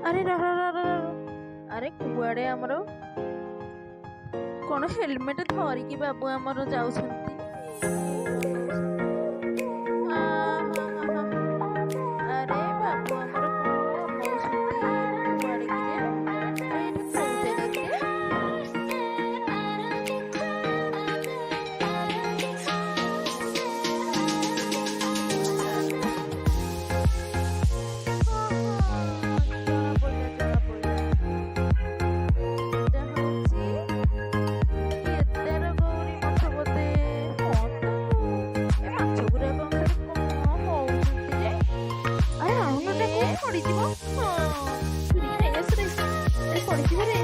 ଆରେ ରହ ରହ ରହ ରହ। ଆରେ କୁଆଡେ ଆମର କଣ ହେଲମେଟ ଧରିକି ବାବୁ ଆମର ଯାଉଛନ୍ତି। ଆ, ହା, ହା, ହା। ଆରେ ବାବୁ ଆମର କଣ ଅନଉଛନ୍ତି କୁଆଡେ କିରେ? ଆରେ ଏଠି କୋଉ ଜାଗା କିରେ? ଜଣା ପଇଲା ଜଣା ପଇଲା। ଏଇଟା ହଉଛି କେଦାର ଗୌରୀ ମଠ ବୋଧେ। ହଁ ତ ଏ ମାଛ ଗୁଡାକ ଖାଲି କଣ ହଉଛନ୍ତି ଯେ? ଆରେ ଆଣୁନ ଟା କୋଉଠି ପଡିଯିବ। ହଁ ଛୁରୀ ନେଇ ଆସରେ। ଆରେ ପଡିଯିବ ରେ।